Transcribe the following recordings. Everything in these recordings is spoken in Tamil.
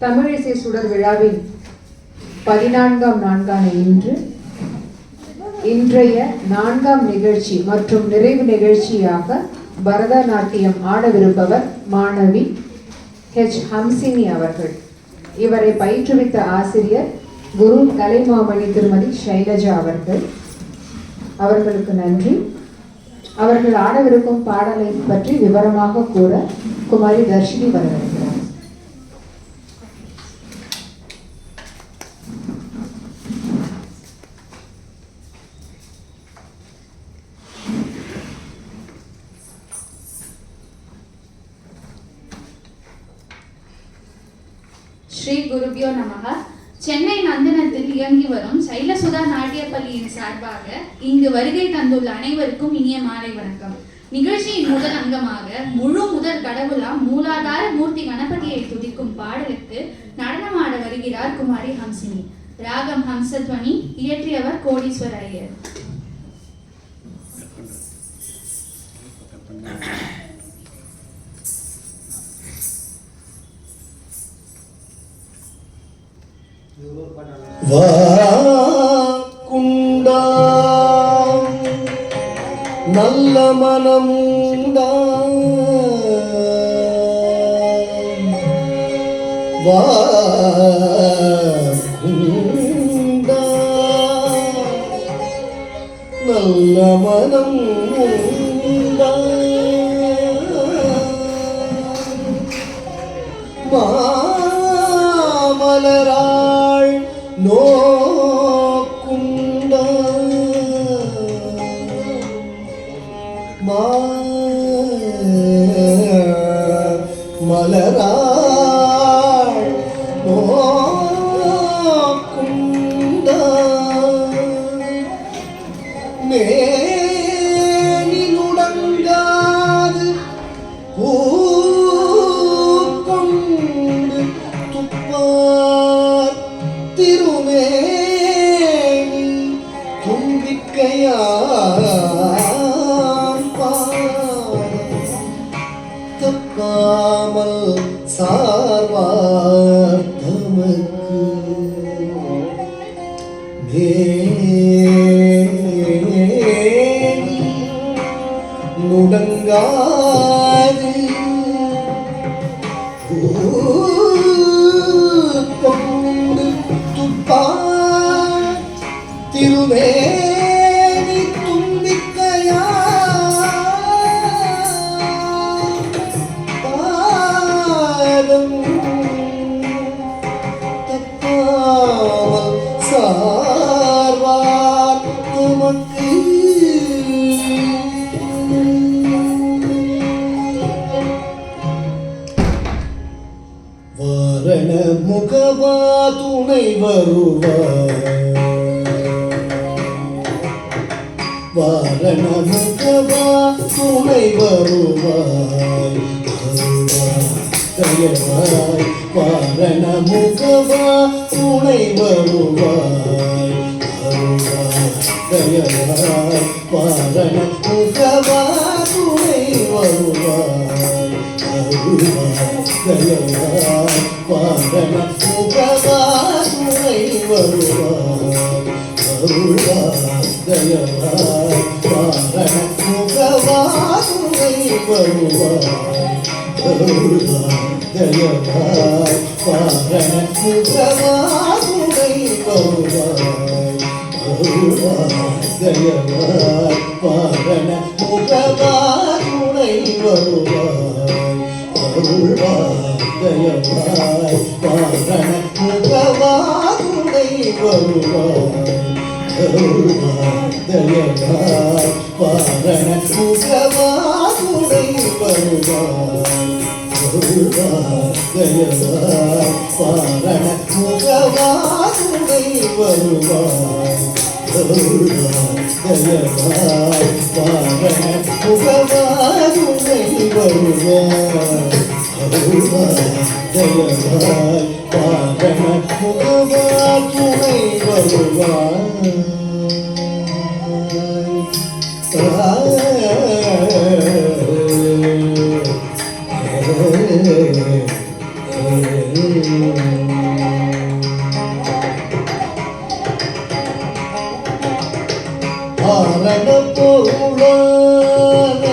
தமிழிசை சுடர் விழாவின் 14ஆம் நான்கான இன்றைய 4ஆம் நிகழ்ச்சி மற்றும் நிறைவு நிகழ்ச்சியாக பரதநாட்டியம் ஆடவிருப்பவர் மாணவி ஹெச் ஹம்சினி அவர்கள். இவரை பயிற்றுவித்த ஆசிரியர் குரு கலைமாமணி திருமதி ஷைலஜா அவர்கள். அவர்களுக்கு நன்றி. அவர்கள் ஆடவிருக்கும் பாடலை பற்றி விவரமாக கூற குமாரி தர்ஷினி வரவேற்கிறார். ஸ்ரீ குருபியோ நமக. சென்னை நந்தனத்தில் இயங்கி வரும் சைலசுதா நாட்டிய பள்ளியின் சார்பாக இங்கு வருகை தந்துள்ள அனைவருக்கும் இனிய மாலை வணக்கம். நிகழ்ச்சியின் முதல் அங்கமாக முழு முதல் கடவுளாம் மூலாதார மூர்த்தி கணபதியை துதிக்கும் பாடலுக்கு நடனமாட வருகிறார் குமாரி ஹம்சினி. ராகம் ஹம்சத்வனி. இயற்றியவர் கோடீஸ்வர ஐயர். வாக்குண்டா நல்ல மனமுண்டா வாக்குண்டா நல்ல மனமுண்டா மாமலராள் நோக்குண்ட மலராள் நோக்குண்ட மேனினுடங்காது பூக்கொண்டு துப்பார் திருமேனி தும்பிக்கையான் தப்பாமல் சார்வார் தமக்கு மேனி நுடங்காது கொண்டு துப்பார் திருமேனி தும்பிக்கையா பாதம் தப்பாமல் சார்வார் தமக்கு வாரண முகவா துணை வருவார். வாரண முகவா துணை வருவாய் தயவாய். வாரண முகவா துணை வருவாய் தயவாய். வாரண முகவா துணை வருவாய் தயவாய். வாரண முகவா துணை வருவாய் தயவாய். வாரண முகவா துணை வருவாய் தயவாய். வாரண முகவா துணை வருவாய் தயவாய். வாரண முகவா துணை வருவாய் தயவாய். வாரண முகவா துணை வருவாய் தயவாய். வாரண முகவா துணை வருவாய் தயவாய். வாரண முகவா துணை வருவாய் தயவாய். வாரண முகவா துணை வருவாய் தயவாய். வாரண முகவா துணை வருவாய் ஆரண பொருளானே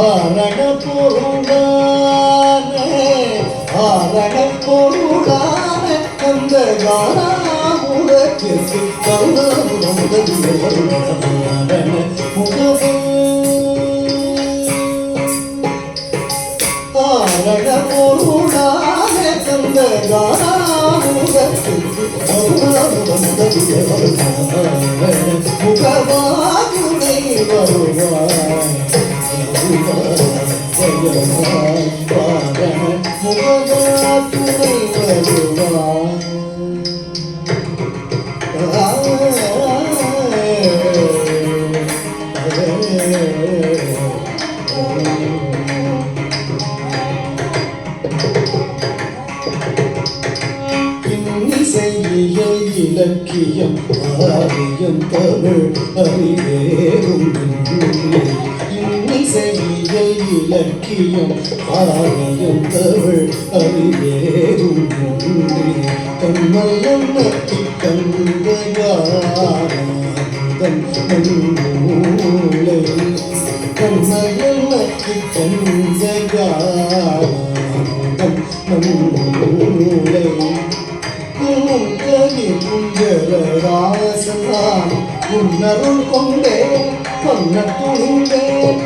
ஆரண பொருளானே ஆரண பொருளான அந்த காராமுகத்திற்கு கருணாமுகதியாரண முகமே ஆரண பொருளான அந்த காராமுகத்திற்கு முகவாகுனை வருவாய் முகவாகுனை வருவாய் இலக்கியம் ஆரியம் தமிழ் அறிவேறும் இன்னிசையிய இலக்கியம் ஆரியம் தமிழ் அறிவேறும் கண்ணல்லம் நட்டி கந்தகானந்தம் மூலை கண்ணல்லம் நட்டி கந்தகானந்தம் மூலை குஞ்சரராசனான் உன்னருள் கொண்டே பொன்ன துணிந்தேன்